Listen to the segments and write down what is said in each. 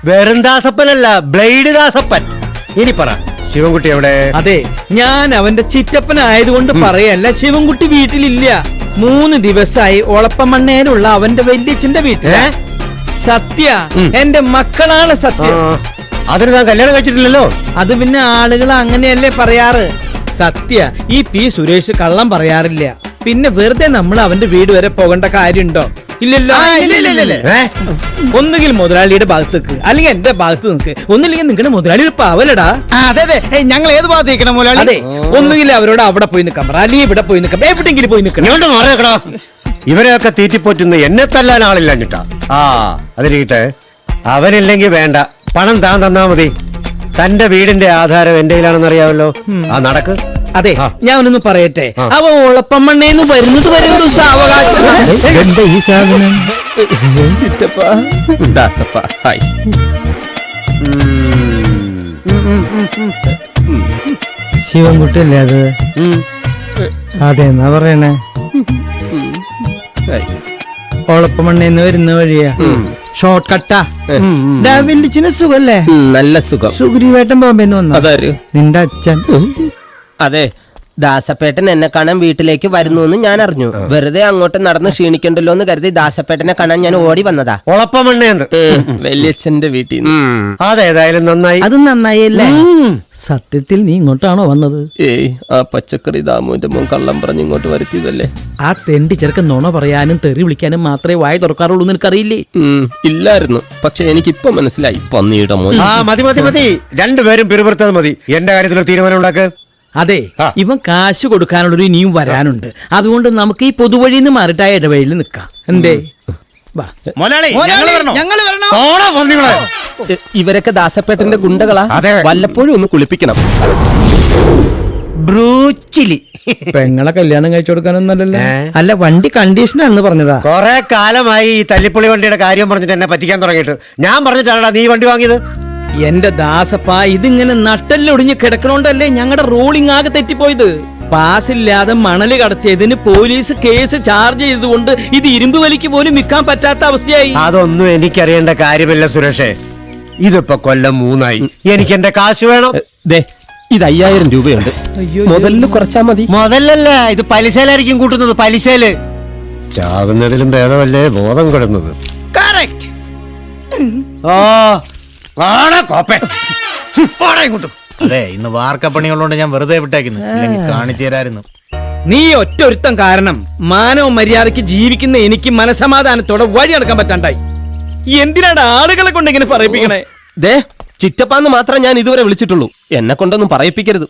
വെറും ദാസപ്പനല്ല, ബ്ലേഡ് ദാസപ്പൻ. ഇനി പറ, ശിവൻകുട്ടി എവിടെ? അതെ, ഞാൻ അവന്റെ ചിറ്റപ്പനായതുകൊണ്ട് പറയല്ല, ശിവൻകുട്ടി വീട്ടിലില്ല. 3 ദിവസമായി ഒളപ്പമണ്ണേലുള്ള അവന്റെ വല്യച്ഛന്റെ വീട്ടിൽ. സത്യ, എന്റെ മക്കളാണ് സത്യം. അതിന് താൻ കല്യാണം കഴിച്ചിട്ടില്ലല്ലോ. അത് പിന്നെ ആളുകൾ അങ്ങനെയല്ലേ പറയാറ്. സത്യ, ഈ പി സുരേഷ് കള്ളം പറയാറില്ല. പിന്നെ വെറുതെ നമ്മൾ അവന്റെ വീട് വരെ പോകേണ്ട കാര്യമുണ്ടോ? ഇല്ലല്ലോ. ഒന്നുകിൽ മുതലാളിയുടെ ഭാഗത്ത് നിൽക്ക്, അല്ലെങ്കിൽ എന്റെ ഭാഗത്ത് നിൽക്ക്. ഒന്നില്ലെങ്കിൽ നിങ്ങളുടെ മുതലാളി ഒരു പാവലടാ. അതെ അതെ, ഞങ്ങൾ ഏത് ഭാഗത്ത് നിൽക്കണം മുതലാളി? അതെ, ഒന്നുകിൽ അവരോട് അവിടെ പോയി നിൽക്കാം, അല്ലെങ്കിൽ ഇവിടെ പോയി നിൽക്കാം, എവിടെയെങ്കിലും പോയി നിൽക്കണം. ഇവരെയൊക്കെ തീറ്റിപ്പോറ്റുന്ന എന്നെ തല്ലാൻ ആളില്ല എന്നിട്ടാ. അതിരിക്കട്ടെ, അവനില്ലെങ്കിൽ വേണ്ട, പണം താൻ തന്നാ മതി. തന്റെ വീടിന്റെ ആധാരം എന്റെ കയ്യിലാണെന്ന് അറിയാമല്ലോ. നടക്ക്. അതെ, ഞാൻ ഒന്നൊന്ന് പറയട്ടെ. അവ ഒളപ്പമണ്ണേന്ന് വരുന്നത് വരെ ഒരു സാവകാശം. ഈ സാധനം ചിറ്റപ്പ ദാസപ്പ. ഹായ്. ശിവൻകുട്ടി അല്ലേ അത്? അതെന്നാ പറയണേ. ഒളപ്പമണ്ണേന്ന് വരുന്ന വഴിയാ, ഷോർട്ട് കട്ടാ. വില്ലിച്ചിന് സുഖല്ലേ? നല്ല സുഖം. സുഗ്രീവേട്ടൻ ബോംബെന്ന് വന്നു. നിന്റെ അച്ഛൻ? അതെ, ദാസപ്പേട്ടൻ എന്നെ കാണാൻ വീട്ടിലേക്ക് വരുന്നു എന്ന് ഞാൻ അറിഞ്ഞു. വെറുതെ അങ്ങോട്ട് നടന്ന് ക്ഷീണിക്കണ്ടല്ലോ എന്ന് കരുതി ദാസപ്പേട്ടനെ കാണാൻ ഞാൻ ഓടി വന്നതാ. ഒളപ്പമണ്ണേന്ന് വല്യച്ഛന്റെ വീട്ടിൽ. അതേതായാലും നന്നായി. അത് നന്നായില്ലേ? സത്യത്തിൽ നീ ഇങ്ങോട്ടാണോ വന്നത്? ഏയ്, ആ പച്ചക്കറി ദാമുവിന്റെ മുൻ കള്ളം പറഞ്ഞ് ഇങ്ങോട്ട് വരുത്തിയതല്ലേ. ആ തെണ്ടി ചെറുക്കൻ നുണ പറയാനും തെറി വിളിക്കാനും മാത്രമേ വായ തുറക്കാറുള്ളൂ എന്ന് എനിക്കറിയില്ലേ? ഇല്ലായിരുന്നു, പക്ഷെ എനിക്കിപ്പൊ മനസ്സിലായി. പന്നിയുടെ മോൻ. മതി മതി മതി, രണ്ടുപേരും പിറുപിറുത്തത് മതി. എന്റെ കാര്യത്തിൽ തീരുമാനം ഉണ്ടാക്ക്. അതെ, ഇവൻ കാശ് കൊടുക്കാനുള്ളൊരു ഇനിയും വരാനുണ്ട്. അതുകൊണ്ട് നമുക്ക് ഈ പൊതുവഴിയിൽ നിന്ന് മാറിയിട്ടായ ഇടവഴിയിൽ നിൽക്കാം. എന്തേ? ഇവരൊക്കെ ദാസപ്പേട്ടന്റെ ഗുണ്ടകളാ. വല്ലപ്പോഴും ഒന്ന് കുളിപ്പിക്കണം. ബ്രൂച്ചിലി. പെങ്ങളെ കല്യാണം കഴിച്ചു കൊടുക്കാനൊന്നല്ലല്ലോ. അല്ല, വണ്ടി കണ്ടീഷനാണെന്ന് പറഞ്ഞതാ. കൊറേ കാലമായി ഈ തല്ലിപ്പൊളി വണ്ടിയുടെ കാര്യം പറഞ്ഞിട്ട് എന്നെ പറ്റിക്കാൻ തുടങ്ങിയിട്ട്. ഞാൻ പറഞ്ഞിട്ടാണോ നീ വണ്ടി വാങ്ങിയത്? എന്റെ ദാസപ്പ, ഇതിങ്ങനെ നട്ടല്ലൊടിഞ്ഞ് കിടക്കണോണ്ടല്ലേ ഞങ്ങളുടെ റോളിംഗ് ആകെ തെറ്റിപ്പോയത്. പാസില്ലാതെ മണല് കടത്തിയതിന് പോലീസ് കേസ് ചാർജ് ചെയ്തുകൊണ്ട് ഇത് ഇരുമ്പ് വലിക്ക് പോലും വിൽക്കാൻ പറ്റാത്ത അവസ്ഥയായി. അതൊന്നും എനിക്കറിയേണ്ട കാര്യമില്ല സുരേഷേ. ഇതിപ്പോ കൊല്ലം 3ആയി. എനിക്ക് എന്റെ കാശ് വേണം. ഇത് 5000 രൂപയുണ്ട്. മുതലിന് കുറച്ചാ മതി. മുതലല്ല, ഇത് പലിശയിലായിരിക്കും കൂട്ടുന്നത്. പലിശയില് ചാകുന്നതിലും ഭേദമല്ലേ ബോധം കിടന്നത്. അതെ, ഇന്ന് വാർക്കപ്പണിയുള്ളതുകൊണ്ട് ഞാൻ വെറുതെ വിട്ടേക്കുന്നു, കാണിച്ചു തരായിരുന്നു. നീ ഒറ്റൊരുത്തം കാരണം മാനവ മര്യാദയ്ക്ക് ജീവിക്കുന്ന എനിക്ക് മനസമാധാനത്തോടെ വഴി നടക്കാൻ പറ്റാണ്ടായി. എന്തിനാണ് ആളുകളെ കൊണ്ട് ഇങ്ങനെ പറയിപ്പിക്കണേ? ചിറ്റപ്പാന്ന് മാത്രം ഞാൻ ഇതുവരെ വിളിച്ചിട്ടുള്ളൂ. എന്നെ കൊണ്ടൊന്നും പറയിപ്പിക്കരുത്.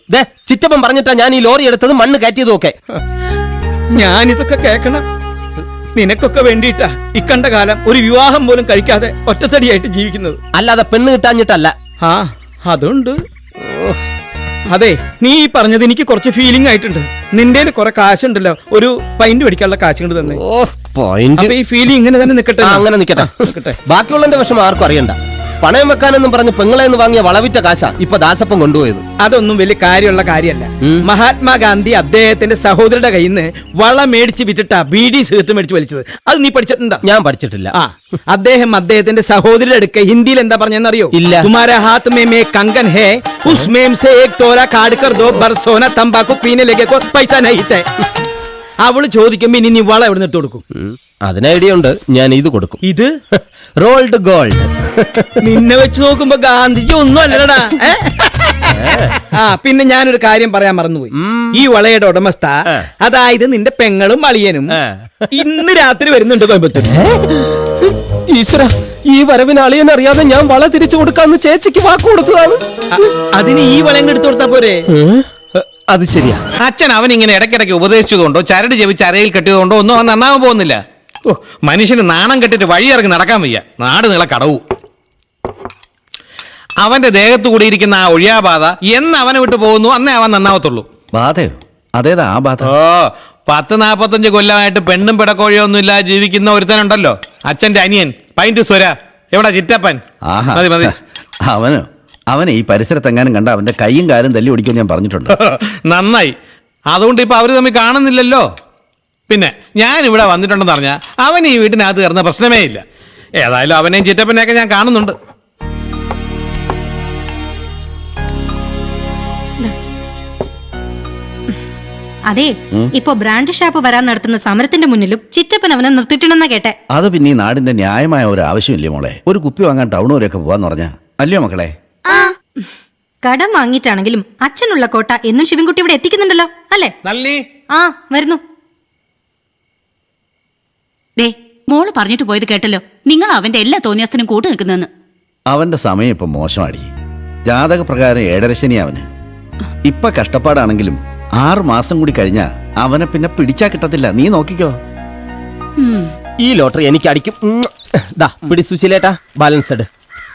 ചിറ്റപ്പൻ പറഞ്ഞിട്ടാ ഞാൻ ഈ ലോറി എടുത്തത്, മണ്ണ് കയറ്റിയതും ഒക്കെ. ഞാനിതൊക്കെ കേൾക്കണം? നിനക്കൊക്കെ വേണ്ടിയിട്ടാ ഇക്കണ്ട കാലം ഒരു വിവാഹം പോലും കഴിക്കാതെ ഒറ്റത്തടിയായിട്ട് ജീവിക്കുന്നത്. അല്ലാതെ പെണ്ണ് കിട്ടാഞ്ഞിട്ടല്ല. അതുണ്ട്. അതെ, നീ ഈ പറഞ്ഞത് എനിക്ക് കുറച്ച് ഫീലിംഗ് ആയിട്ടുണ്ട്. നിന്റെ കുറെ കാശുണ്ടല്ലോ, ഒരു പൈന്റ് മേടിക്കാനുള്ള കാശ് കൊണ്ട് തന്നെ. ഈ ഫീലിംഗ് ഇങ്ങനെ തന്നെ നിക്കട്ടെ. അങ്ങനെ നിക്കട്ടെ. ബാക്കിയുള്ളതിന്റെ വിഷമം ആർക്കും അറിയണ്ട. പണയം വെക്കാനെന്നും പറഞ്ഞ് പെങ്ങളെന്ന് വാങ്ങിയ വളവിറ്റ കാശാ ഇപ്പൊ ദാസപ്പം കൊണ്ടുപോയത്. അതൊന്നും വലിയ കാര്യമുള്ള കാര്യമല്ല. മഹാത്മാഗാന്ധി അദ്ദേഹത്തിന്റെ സഹോദരിയുടെ കയ്യിൽ നിന്ന് വള മേടിച്ച് വിറ്റിട്ടാ ബീഡി സിഗരറ്റ് മേടിച്ച് വലിച്ചത്. അത് നീ പഠിച്ചിട്ടുണ്ടോ? ഞാൻ പഠിച്ചിട്ടില്ല. അദ്ദേഹത്തിന്റെ സഹോദരിയുടെ അടുക്ക ഹിന്ദിയിൽ എന്താ പറഞ്ഞെന്നറിയോ? ഇല്ല. തുമാരെ ഹാത്ത് മേ കങ്കൻ ഹേ ഉസ് മേം സേ ഏക് തോര കാട് കർ ദോ ബർസോന തംബാക്കു പീനെ ലേകെ കോ പൈസ നഹീ ഹൈ. അവള് ചോദിക്കുമ്പോ ഇനി നീ വള എവിടെ നിന്ന് കൊടുക്കും? അതിന് ഐഡിയ ഉണ്ട്, ഞാൻ ഇത് കൊടുക്കും. ഇത് റോൾഡ് ഗോൾഡ്. നിന്നെ വെച്ച് നോക്കുമ്പോ ഗാന്ധിജി ഒന്നും അല്ലടാ. പിന്നെ ഞാനൊരു കാര്യം പറയാൻ മറന്നുപോയി. ഈ വളയുടെ ഉടമസ്ഥ, അതായത് നിന്റെ പെങ്ങളും അളിയനും ഇന്ന് രാത്രി വരുന്നുണ്ട് കോയമ്പത്തൂർ. ഈശ്വര, ഈ വരവിന് അളിയൻ അറിയാതെ ഞാൻ വള തിരിച്ചു കൊടുക്കാന്ന് ചേച്ചിക്ക് വാക്ക് കൊടുത്തതാണ്. അതിന് ഈ വളയും എടുത്തു കൊടുത്താ പോരെ? അത് ശരിയാ. അച്ഛൻ അവൻ ഇങ്ങനെ ഇടയ്ക്കിടയ്ക്ക് ഉപദേശിച്ചതുകൊണ്ടോ ചരട് ജപിച്ച് അരയിൽ കെട്ടിയതുകൊണ്ടോ ഒന്നും അവൻ നന്നാവാൻ പോകുന്നില്ല. മനുഷ്യന് നാണം കെട്ടിട്ട് വഴിയിറങ്ങി നടക്കാൻ വയ്യ. നാട് നീളെ കടവു. അവന്റെ ദേഹത്ത് കൂടിയിരിക്കുന്ന ആ ഒഴിയാബാധ എന്ന് അവനെ വിട്ടു പോകുന്നു അന്നേ അവൻ നന്നാവത്തുള്ളൂ. ബാധയോ? അതേതാ ആ ബാധ? 10-45 കൊല്ലമായിട്ട് പെണ്ണും പിടക്കോഴിയോ ഒന്നും ഇല്ലാതെ ജീവിക്കുന്ന ഒരുത്തനുണ്ടല്ലോ, അച്ഛന്റെ അനിയൻ പൈന്റ് സ്വര. എവിടെ ചിറ്റപ്പൻ? മതി മതി. അവനെ ഈ പരിസരത്തെങ്ങാനും കണ്ട അവന്റെ കൈയും കാലും തല്ലി ഓടിക്കുമെന്ന് ഞാൻ പറഞ്ഞിട്ടുണ്ട്. നന്നായി. അതുകൊണ്ട് ഇപ്പൊ അവര് തമ്മിൽ കാണുന്നില്ലല്ലോ. പിന്നെ ഞാൻ ഇവിടെ വന്നിട്ടുണ്ടെന്ന് പറഞ്ഞാൽ അവൻ ഈ വീട്ടിനകത്ത് കയറുന്ന പ്രശ്നമേ ഇല്ല. ഏതായാലും അവനെയും ചിറ്റപ്പനെയൊക്കെ ഞാൻ കാണുന്നുണ്ട്. അതെ, ഇപ്പൊ ബ്രാൻഡ് ഷാപ്പ് വരാൻ നടത്തുന്ന സമരത്തിന്റെ മുന്നിലും ചിറ്റപ്പൻ അവനെ നിർത്തിയിട്ടുണ്ടെന്നാ കേട്ടെ. അത് പിന്നെ ഈ നാടിന്റെ ന്യായമായ ഒരു ആവശ്യമില്ലേ മോളെ? ഒരു കുപ്പി വാങ്ങാൻ ടൗൺ വരെയൊക്കെ പോവാന്ന് പറഞ്ഞാ അല്ലയോ മക്കളെ? കടം വാങ്ങിയിട്ടാണെങ്കിലും അച്ഛനുള്ള കോട്ട എന്നും ശിവൻകുട്ടി ഇവിടെ എത്തിക്കുന്നുണ്ടല്ലോ അല്ലേ? നളിനി, ആ വരുന്നു. ദേ മോള് പറഞ്ഞിട്ട് പോയത് കേട്ടല്ലോ, നിങ്ങൾ അവന്റെ എല്ലാ തോന്നിയാസത്തിനും കൂട്ടു നിൽക്കുന്നെന്ന്. അവന്റെ സമയം ഇപ്പൊ മോശമാടി. ജാതക പ്രകാരം 7.5 ശനി അവന്. ഇപ്പൊ കഷ്ടപ്പാടാണെങ്കിലും 6 മാസം കൂടി കഴിഞ്ഞാ അവനെ പിന്നെ പിടിച്ചാ കിട്ടത്തില്ല. നീ നോക്കിക്കോ. ഈ ലോട്ടറി എനിക്ക് അടിക്കും. ദാ പിടി സുശീലേട്ടാ, ബാലൻസ്ഡ്.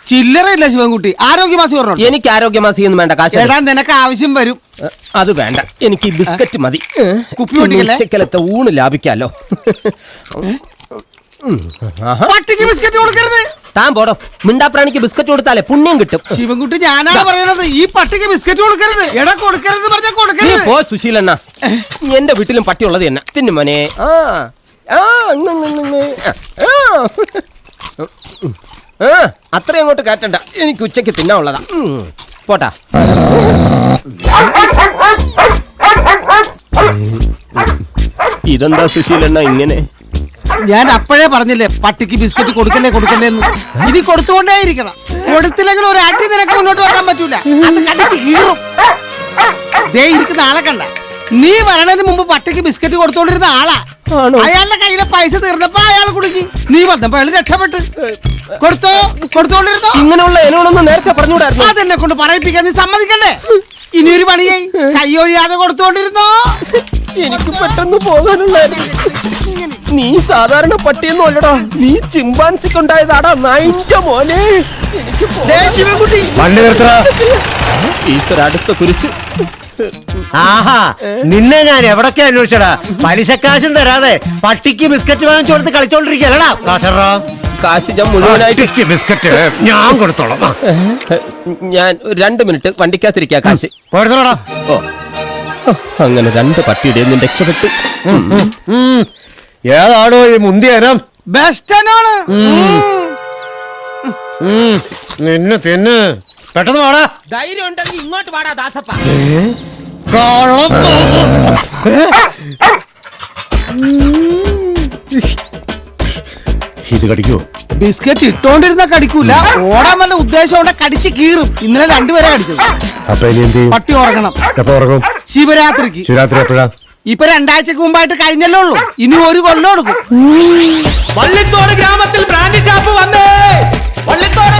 ചില്ലറയില്ല ശിവൻകുട്ടി, ആരോഗ്യമാസി പറഞ്ഞു. എനിക്ക് ആരോഗ്യമാസിയൊന്നും വേണ്ട, കാശ് ചേട്ടാ നിനക്ക് ആവശ്യം വരും. അത് വേണ്ട, എനിക്ക് ഈ ബിസ്ക്കറ്റ് മതി. കുപ്പി പൊട്ടിക്കല്ലേ? ഉച്ചക്കലത്തെ ഊണ് ലാഭിക്കാലോ. പട്ടിക്ക് ബിസ്ക്കറ്റ് കൊടുക്കരുത്. താൻ പോടോ, മിണ്ടാപ്രാണിക്ക് ബിസ്ക്കറ്റ് കൊടുത്താലേ പുണ്യം കിട്ടും. ശിവൻകുട്ടി ഞാനാണ് പറയണത്, ഈ പട്ടിക്ക് ബിസ്ക്കറ്റ് കൊടുക്കരുത്. എടാ കൊടുക്കരുത് പറഞ്ഞാ നീ കൊടുക്കരുത്. പോ സുശീലണ്ണ, എന്റെ വീട്ടിലും പട്ടിയുള്ളത് തന്നെ. തിന്നു മോനെ. അത്രയും അങ്ങോട്ട് കയറ്റണ്ട, എനിക്ക് ഉച്ചയ്ക്ക് തിന്നാനുള്ളതാ. പോട്ടാ. ഇതെന്താ സുശീലണ്ണ ഇങ്ങനെ? ഞാൻ അപ്പോഴേ പറഞ്ഞില്ലേ പട്ടിക്ക് ബിസ്ക്കറ്റ് കൊടുക്കല്ലേ കൊടുക്കല്ലേന്ന്. ഇനി കൊടുത്തുകൊണ്ടേയിരിക്കണം. കൊടുത്തില്ലെങ്കിൽ ഒരു അടി നിനക്ക് മുന്നോട്ട് വെക്കാൻ പറ്റൂല. അത് കടിച്ച് കീറും. ദേ ഇരിക്കുന്ന ആളെ കണ്ട, നീ വരണതിന് മുമ്പ് പട്ടിക്ക് ബിസ്ക്കറ്റ് കൊടുത്തോണ്ടിരുന്ന ആളാ. അയാളുടെ കയ്യിലെ പൈസ തീർന്നപ്പോ അയാൾ കുടുങ്ങി. നീ വന്നപ്പോ അയാൾ രക്ഷപ്പെട്ട്. കൊടുത്തോണ്ടിരുന്നോ? ഇങ്ങനെയുള്ള ഇനങ്ങളൊന്നും നേരത്തെ പറഞ്ഞുകൂടായിരുന്നു. അതെന്നെ കൊണ്ട് പറയിപ്പിക്കാൻ നീ സമ്മതിക്കണ്ടേ? ഇനി ഒരു പണിയായി കൈയൊഴിയാതെ കൊടുത്തോണ്ടിരുന്നോ? എനിക്ക് പെട്ടെന്ന് പോകാനുള്ളായിരുന്നു. നീ സാധാരണ പട്ടിയൊന്നും അല്ലടാ, നീ ചിമ്പാൻസിക്കുണ്ടായതാടാ നായിന്റെ മോനെ. ശിവൻകുട്ടി വണ്ടി നിർത്തടാ. ഈശ്വര അടുത്ത കുരിച്ച്. ആഹാ, നിന്നെ ഞാൻ എവിടൊക്കെ അന്വേഷിച്ചടാ. പലിശക്കാശും തരാതെ പട്ടിക്ക് ബിസ്ക്കറ്റ് വാങ്ങിച്ചു കൊടുത്ത് കളിച്ചോണ്ടിരിക്കല്ലടാ. കാശ് ഞാൻ മുഴുവനായിട്ട് ബിസ്ക്കറ്റ് ഞാൻ കൊടുത്തോളാം. ഞാൻ 2 മിനിറ്റ് വണ്ടിക്കകത്തിരിക്കാ. കാശ് കൊടുത്തോളാ. ഓ, അങ്ങനെ 2 പട്ടിയുടെ നിന്നും രക്ഷപ്പെട്ടു. ഏതാണോ ഈ മുന്തിയനം? ബെസ്റ്റനാണ്. നിന്നെ തിന്ന് പെട്ടെന്ന് വാടാ. ധൈര്യം ഉണ്ടെങ്കിൽ ഇങ്ങോട്ട് വാടാ ദാസപ്പ. ഇത് കടിക്കോ? ബിസ്ക്കറ്റ് ഇട്ടോണ്ടിരുന്ന കടിക്കൂല, ഓടാൻ വല്ല ഉദ്ദേശം കടിച്ച് കീറും. ഇന്നലെ 2 പേരെ കടിച്ചത്. അപ്പൊ ഇനി എന്ത് ചെയ്യും? പട്ടി ഉറങ്ങണം. എപ്പോ ഉറങ്ങും? ശിവരാത്രിക്ക്. ശിവരാത്രി എപ്പോഴാ? ഇപ്പൊ 2 ആഴ്ചക്ക് മുമ്പായിട്ട് കഴിഞ്ഞല്ലേ ഉള്ളൂ. ഇനി 1 കൊല്ലം എടുക്കും. വള്ളിത്തോട് ഗ്രാമത്തിൽ ബ്രാൻഡ് ഷാപ്പ് വന്നേ. വള്ളിത്തോട്